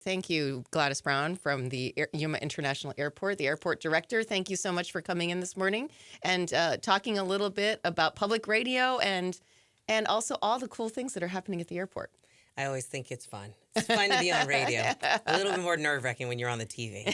Thank you, Gladys Brown from the Yuma International Airport, the airport director. Thank you so much for coming in this morning and talking a little bit about public radio and also all the cool things that are happening at the airport. I always think it's fun. It's fun to be on radio. A little bit more nerve-wracking when you're on the TV.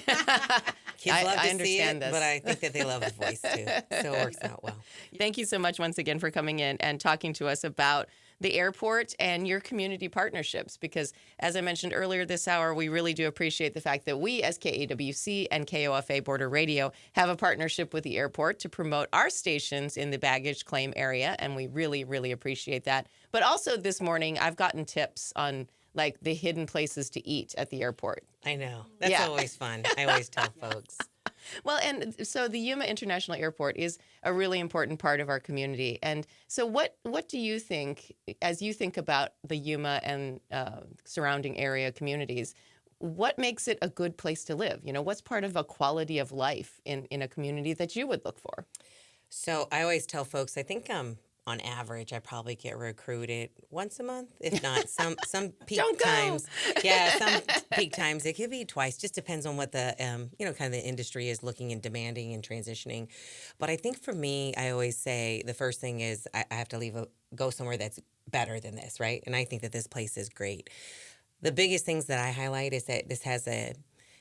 Kids love to see it, but I think that they love the voice too, so it works out well. Thank you so much once again for coming in and talking to us about the airport and your community partnerships, because as I mentioned earlier this hour, we really do appreciate the fact that we as KAWC and KOFA Border Radio have a partnership with the airport to promote our stations in the baggage claim area, and we really, really appreciate that. But also this morning, I've gotten tips on like the hidden places to eat at the airport. I know. That's always fun. I always tell folks. Well, and so the Yuma International Airport is a really important part of our community. And so what do you think, as you think about the Yuma and surrounding area communities, what makes it a good place to live? You know, what's part of a quality of life in a community that you would look for? So I always tell folks, I think on average, I probably get recruited once a month, if not some peak times. Yeah, some peak times. It could be twice. Just depends on what the kind of the industry is looking and demanding and transitioning. But I think for me, I always say the first thing is I have to go somewhere that's better than this, right? And I think that this place is great. The biggest things that I highlight is that this has a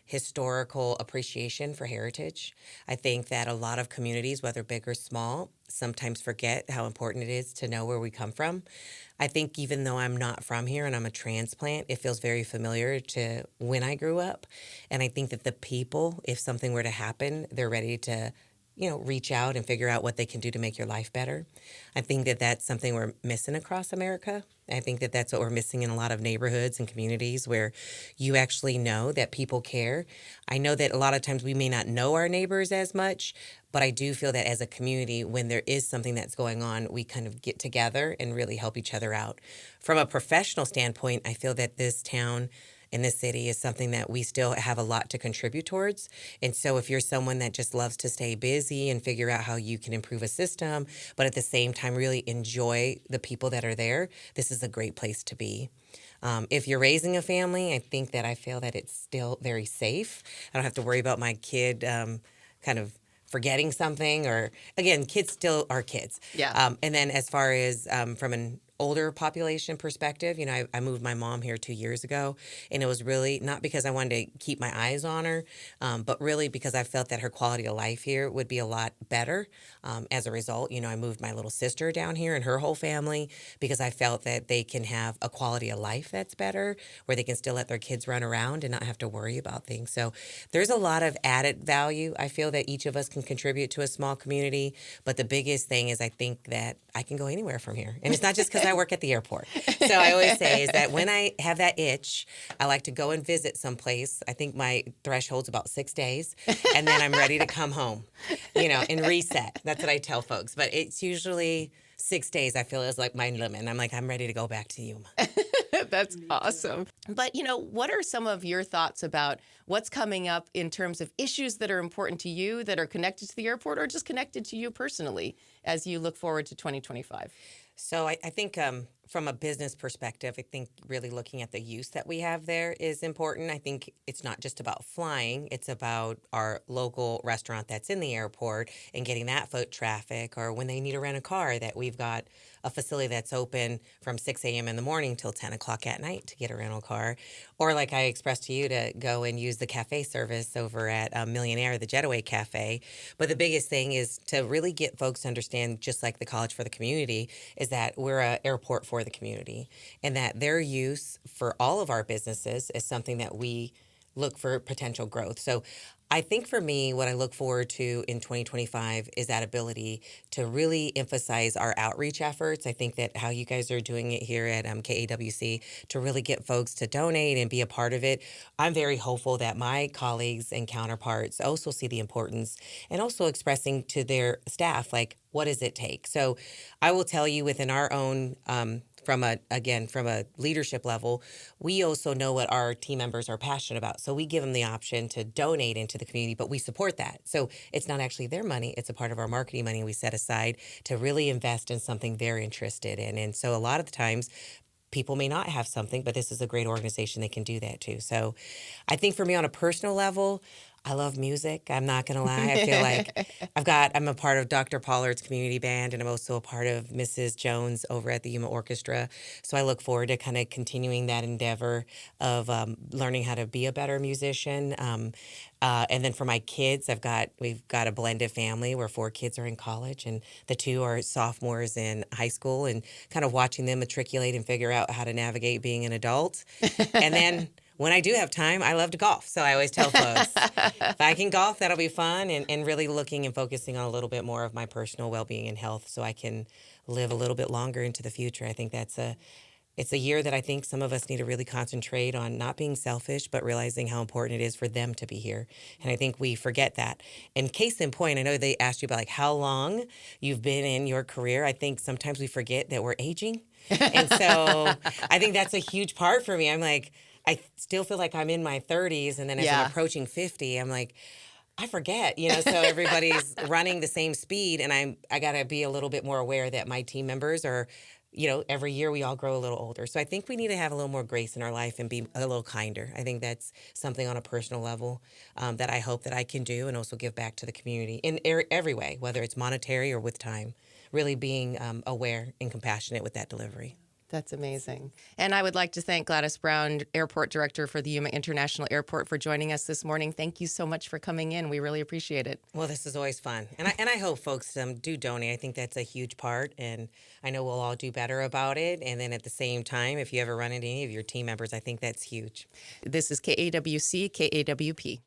historical appreciation for heritage. I think that a lot of communities, whether big or small, sometimes forget how important it is to know where we come from. I think even though I'm not from here and I'm a transplant, it feels very familiar to when I grew up. And I think that the people, if something were to happen, they're ready to reach out and figure out what they can do to make your life better. I think that that's something we're missing across America. I think that that's what we're missing in a lot of neighborhoods and communities where you actually know that people care. I know that a lot of times we may not know our neighbors as much, but I do feel that as a community, when there is something that's going on, we kind of get together and really help each other out. From a professional standpoint, I feel that this town in this city is something that we still have a lot to contribute towards. And so if you're someone that just loves to stay busy and figure out how you can improve a system, but at the same time really enjoy the people that are there, this is a great place to be. If you're raising a family, I feel that it's still very safe. I don't have to worry about my kid kind of forgetting something, or again, kids still are kids. Yeah. And then as far as from an older population perspective, I moved my mom here 2 years ago, and it was really not because I wanted to keep my eyes on her, but really because I felt that her quality of life here would be a lot better. As a result, I moved my little sister down here and her whole family because I felt that they can have a quality of life that's better, where they can still let their kids run around and not have to worry about things. So there's a lot of added value I feel that each of us can contribute to a small community. But the biggest thing is I think that I can go anywhere from here. And it's not just because I work at the airport. So I always say is that when I have that itch, I like to go and visit someplace. I think my threshold's about 6 days, and then I'm ready to come home, and reset. That's what I tell folks. But it's usually 6 days I feel is like my limit. And I'm ready to go back to Yuma. That's awesome. But, what are some of your thoughts about what's coming up in terms of issues that are important to you that are connected to the airport or just connected to you personally as you look forward to 2025? So I think from a business perspective, I think really looking at the use that we have there is important. I think it's not just about flying. It's about our local restaurant that's in the airport and getting that foot traffic, or when they need to rent a car, that we've got a facility that's open from 6 a.m. in the morning till 10 o'clock at night to get a rental car. Or like I expressed to you, to go and use the cafe service over at Millionaire, the Jetaway Cafe. But the biggest thing is to really get folks to understand, just like the College for the Community, is that we're an airport for the community, and that their use for all of our businesses is something that we look for potential growth. So I think for me, what I look forward to in 2025 is that ability to really emphasize our outreach efforts. I think that how you guys are doing it here at KAWC to really get folks to donate and be a part of it. I'm very hopeful that my colleagues and counterparts also see the importance, and also expressing to their staff, like, what does it take? So I will tell you, within our own from a leadership level, we also know what our team members are passionate about. So we give them the option to donate into the community, but we support that. So it's not actually their money. It's a part of our marketing money we set aside to really invest in something they're interested in. And so a lot of the times people may not have something, but this is a great organization that can do that too. So I think for me on a personal level, I love music. I'm not going to lie. I feel like I'm a part of Dr. Pollard's community band, and I'm also a part of Mrs. Jones over at the Yuma Orchestra. So I look forward to kind of continuing that endeavor of learning how to be a better musician. And then for my kids, we've got a blended family where 4 kids are in college and the 2 are sophomores in high school, and kind of watching them matriculate and figure out how to navigate being an adult. And then when I do have time, I love to golf. So I always tell folks, if I can golf, that'll be fun, and really looking and focusing on a little bit more of my personal well-being and health so I can live a little bit longer into the future. I think it's a year that I think some of us need to really concentrate on not being selfish, but realizing how important it is for them to be here. And I think we forget that. And case in point, I know they asked you about like how long you've been in your career. I think sometimes we forget that we're aging. And so I think that's a huge part for me. I'm like, I still feel like I'm in my 30s, and then as I'm approaching 50, I'm like, I forget, so everybody's running the same speed, and I got to be a little bit more aware that my team members are, every year we all grow a little older. So I think we need to have a little more grace in our life and be a little kinder. I think that's something on a personal level that I hope that I can do, and also give back to the community in every way, whether it's monetary or with time, really being aware and compassionate with that delivery. That's amazing. And I would like to thank Gladys Brown, Airport Director for the Yuma International Airport, for joining us this morning. Thank you so much for coming in. We really appreciate it. Well, this is always fun. And I hope folks do donate. I think that's a huge part, and I know we'll all do better about it. And then at the same time, if you ever run into any of your team members, I think that's huge. This is KAWC, KAWP.